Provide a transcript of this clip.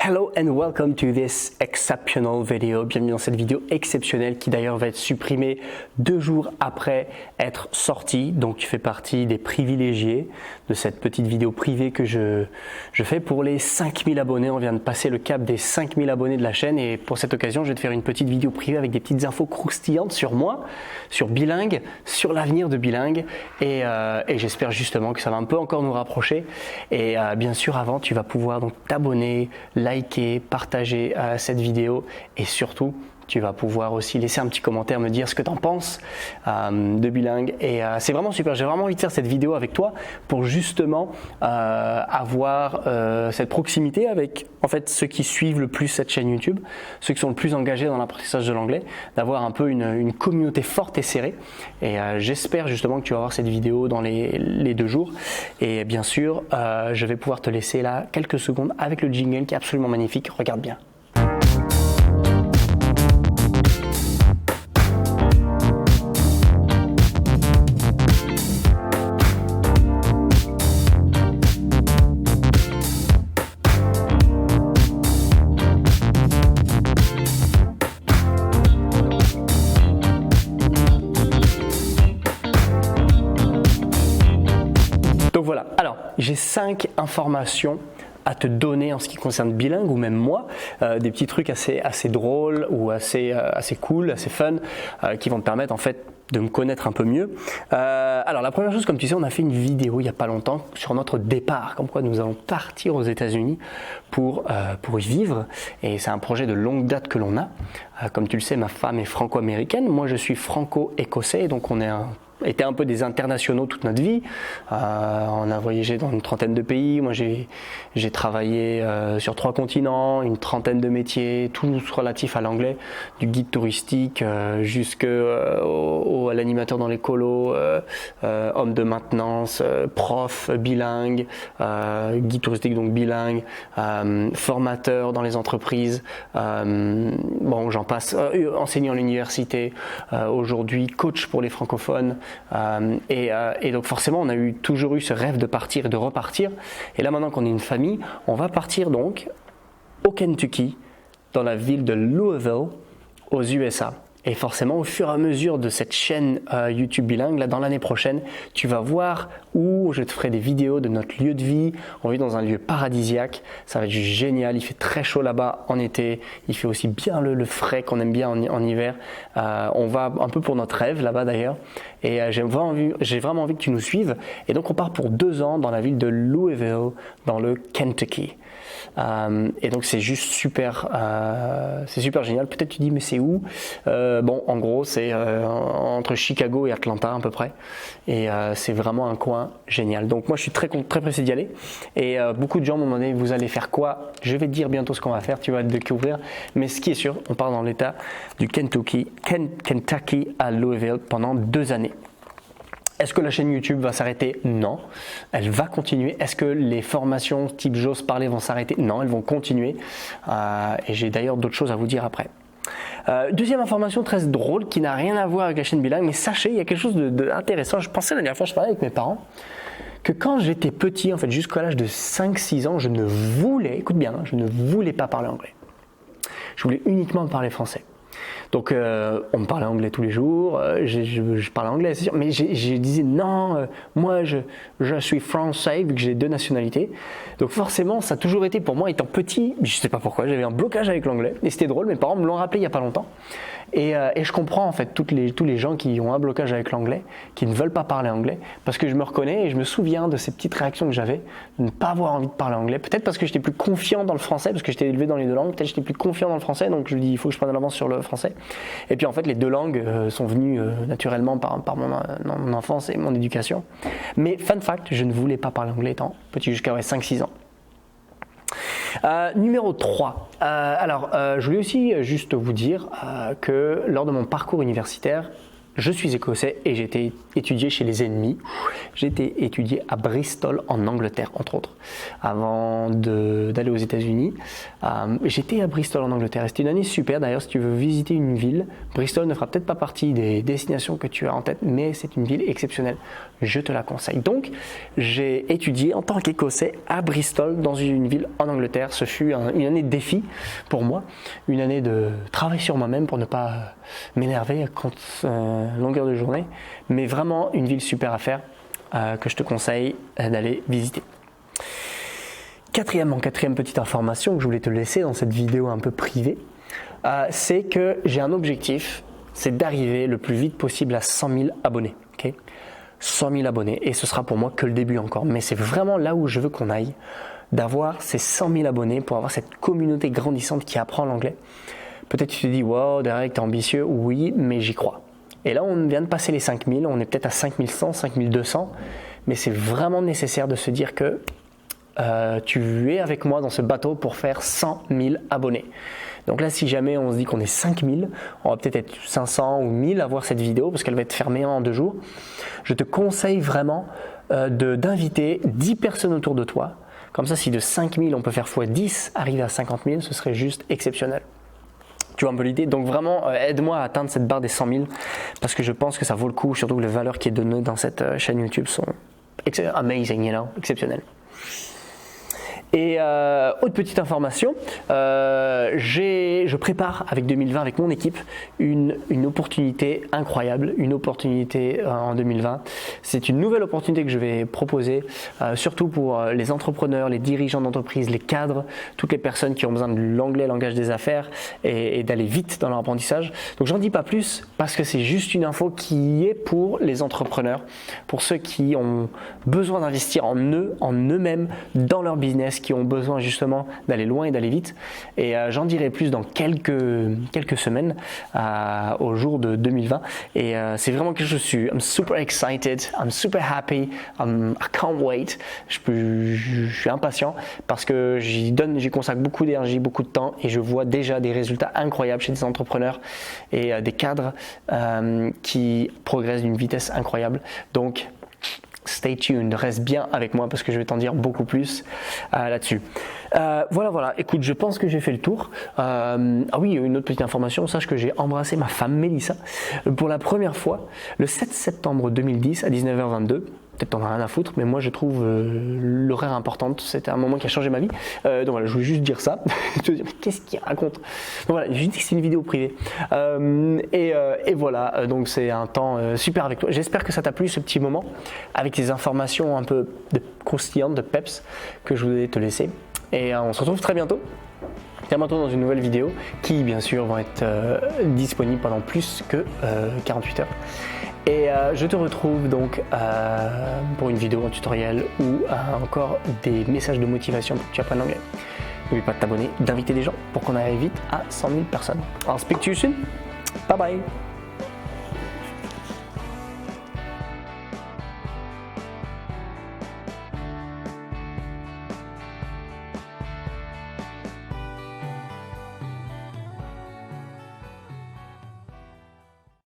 Hello and welcome to this exceptional video. Bienvenue dans cette vidéo exceptionnelle qui d'ailleurs va être supprimée 2 jours après être sortie. Donc tu fais partie des privilégiés de cette petite vidéo privée que je fais pour les 5000 abonnés. On vient de passer le cap des 5000 abonnés de la chaîne et pour cette occasion je vais te faire une petite vidéo privée avec des petites infos croustillantes sur moi, sur Bilingue, sur l'avenir de Bilingue et j'espère justement que ça va un peu encore nous rapprocher. Et bien sûr avant tu vas pouvoir donc t'abonner, liker, partager cette vidéo et surtout tu vas pouvoir aussi laisser un petit commentaire, me dire ce que tu en penses de Bilingue et c'est vraiment super, j'ai vraiment envie de faire cette vidéo avec toi pour justement avoir cette proximité avec en fait ceux qui suivent le plus cette chaîne YouTube, ceux qui sont le plus engagés dans l'apprentissage de l'anglais, d'avoir un peu une communauté forte et serrée et j'espère justement que tu vas voir cette vidéo dans les 2 jours et bien sûr je vais pouvoir te laisser là quelques secondes avec le jingle qui est absolument magnifique, regarde bien. Donc voilà, alors j'ai 5 informations à te donner en ce qui concerne Bilingue ou même moi, des petits trucs assez drôles ou assez cool, assez fun, qui vont te permettre en fait de me connaître un peu mieux. Alors la première chose, comme tu sais, on a fait une vidéo il n'y a pas longtemps sur notre départ, comme quoi nous allons partir aux États-Unis pour y vivre et c'est un projet de longue date que l'on a. Comme tu le sais, ma femme est franco-américaine, moi je suis franco-écossais, donc on est été un peu des internationaux toute notre vie. On a voyagé dans une trentaine de pays. Moi, j'ai travaillé sur 3 continents, une trentaine de métiers, tous relatifs à l'anglais, du guide touristique jusqu'à l'animateur dans les colos, homme de maintenance, prof bilingue, guide touristique donc bilingue, formateur dans les entreprises. Bon, j'en passe. Enseignant à l'université. Aujourd'hui, coach pour les francophones. Et donc forcément on a toujours eu ce rêve de partir et de repartir et là maintenant qu'on est une famille on va partir donc au Kentucky dans la ville de Louisville aux USA et forcément au fur et à mesure de cette chaîne YouTube Bilingue là dans l'année prochaine tu vas voir où je te ferai des vidéos de notre lieu de vie. On vit dans un lieu paradisiaque, ça va être juste génial, il fait très chaud là-bas en été, il fait aussi bien le frais qu'on aime bien en hiver. On va un peu pour notre rêve là-bas d'ailleurs et j'ai vraiment envie que tu nous suives et donc on part pour 2 ans dans la ville de Louisville dans le Kentucky. Et donc c'est juste super génial. Peut-être tu dis mais c'est où? Bon en gros c'est entre Chicago et Atlanta à peu près et c'est vraiment un coin génial. Donc moi je suis très pressé d'y aller et beaucoup de gens m'ont demandé vous allez faire quoi? Je vais te dire bientôt ce qu'on va faire, tu vas le découvrir, mais ce qui est sûr on part dans l'état du Kentucky à Louisville pendant 2 années. Est-ce que la chaîne YouTube va s'arrêter? Non, elle va continuer. Est-ce que les formations type J'ose parler vont s'arrêter? Non, elles vont continuer. Et j'ai d'ailleurs d'autres choses à vous dire après. Deuxième information très drôle qui n'a rien à voir avec la chaîne Bilingue, mais sachez, il y a quelque chose d'intéressant. Je pensais la dernière fois, je parlais avec mes parents, que quand j'étais petit, en fait jusqu'à l'âge de 5-6 ans, je ne voulais, écoute bien, je ne voulais pas parler anglais. Je voulais uniquement parler français. Donc on me parlait anglais tous les jours, je parlais anglais c'est sûr, mais je disais non, moi je suis français vu que j'ai 2 nationalités. Donc forcément ça a toujours été pour moi étant petit, je sais pas pourquoi, j'avais un blocage avec l'anglais et c'était drôle, mes parents me l'ont rappelé il y a pas longtemps. Et je comprends en fait tous les gens qui ont un blocage avec l'anglais, qui ne veulent pas parler anglais, parce que je me reconnais et je me souviens de ces petites réactions que j'avais, de ne pas avoir envie de parler anglais. Peut-être parce que j'étais plus confiant dans le français, parce que j'étais élevé dans les 2 langues, peut-être j'étais plus confiant dans le français, donc je me dis il faut que je prenne de l'avance sur le français. Et puis en fait les 2 langues sont venues naturellement par mon enfance et mon éducation. Mais fun fact, je ne voulais pas parler anglais étant petit jusqu'à 5-6 ans. Numéro 3. Je voulais aussi juste vous dire que lors de mon parcours universitaire, je suis écossais et j'ai été étudié chez les ennemis. J'ai été étudié à Bristol en Angleterre, entre autres, avant d'aller aux États-Unis. J'étais à Bristol en Angleterre et c'était une année super. D'ailleurs, si tu veux visiter une ville, Bristol ne fera peut-être pas partie des destinations que tu as en tête, mais c'est une ville exceptionnelle. Je te la conseille. Donc, j'ai étudié en tant qu'Écossais à Bristol dans une ville en Angleterre. Ce fut une année de défi pour moi, une année de travail sur moi-même pour ne pas m'énerver longueur de journée, mais vraiment une ville super à faire que je te conseille d'aller visiter. Quatrième petite information que je voulais te laisser dans cette vidéo un peu privée, c'est que j'ai un objectif, c'est d'arriver le plus vite possible à 100 000 abonnés. Okay, 100 000 abonnés, et ce sera pour moi que le début encore, mais c'est vraiment là où je veux qu'on aille, d'avoir ces 100 000 abonnés pour avoir cette communauté grandissante qui apprend l'anglais. Peut-être tu te dis, wow, Derek, t'es ambitieux, oui, mais j'y crois. Et là, on vient de passer les 5000, on est peut-être à 5100, 5200, mais c'est vraiment nécessaire de se dire que tu es avec moi dans ce bateau pour faire 100 000 abonnés. Donc là, si jamais on se dit qu'on est 5000, on va peut-être être 500 ou 1000 à voir cette vidéo parce qu'elle va être fermée en 2 jours. Je te conseille vraiment d'inviter 10 personnes autour de toi. Comme ça, si de 5000, on peut faire x10, arriver à 50 000, ce serait juste exceptionnel. Tu vois un peu l'idée, donc vraiment aide-moi à atteindre cette barre des 100 000 parce que je pense que ça vaut le coup, surtout que les valeurs qui est données dans cette chaîne YouTube sont amazing, exceptionnelles. Et autre petite information, je prépare avec 2020, avec mon équipe, une opportunité incroyable, une opportunité en 2020. C'est une nouvelle opportunité que je vais proposer, surtout pour les entrepreneurs, les dirigeants d'entreprise, les cadres, toutes les personnes qui ont besoin de l'anglais, langage des affaires et d'aller vite dans leur apprentissage. Donc j'en dis pas plus parce que c'est juste une info qui est pour les entrepreneurs, pour ceux qui ont besoin d'investir en eux-mêmes, dans leur business, qui ont besoin justement d'aller loin et d'aller vite. Et j'en dirai plus dans quelques semaines au jour de 2020. Et c'est vraiment quelque chose, I'm super excited, I'm super happy, I can't wait. Je suis impatient parce que j'y consacre beaucoup d'énergie, beaucoup de temps et je vois déjà des résultats incroyables chez des entrepreneurs et des cadres qui progressent d'une vitesse incroyable. Donc, stay tuned, reste bien avec moi parce que je vais t'en dire beaucoup plus là-dessus. Voilà, écoute, je pense que j'ai fait le tour. Ah oui, une autre petite information, sache que j'ai embrassé ma femme Mélissa pour la première fois le 7 septembre 2010 à 19h22. Peut-être t'en as rien à foutre, mais moi je trouve l'horaire importante. C'était un moment qui a changé ma vie. Donc voilà, je voulais juste dire ça. Te dire, mais qu'est-ce qu'il raconte? Donc voilà, j'ai dit que c'est une vidéo privée. Et voilà, donc c'est un temps super avec toi. J'espère que ça t'a plu ce petit moment avec les informations un peu croustillantes, de peps que je voulais te laisser. Et on se retrouve très bientôt. Très bientôt dans une nouvelle vidéo qui bien sûr vont être disponibles pendant plus que 48 heures. Et je te retrouve donc pour une vidéo, un tutoriel ou encore des messages de motivation pour que tu apprennes l'anglais. N'oublie pas de t'abonner, d'inviter des gens pour qu'on arrive vite à 100 000 personnes. I'll speak to you soon. Bye bye.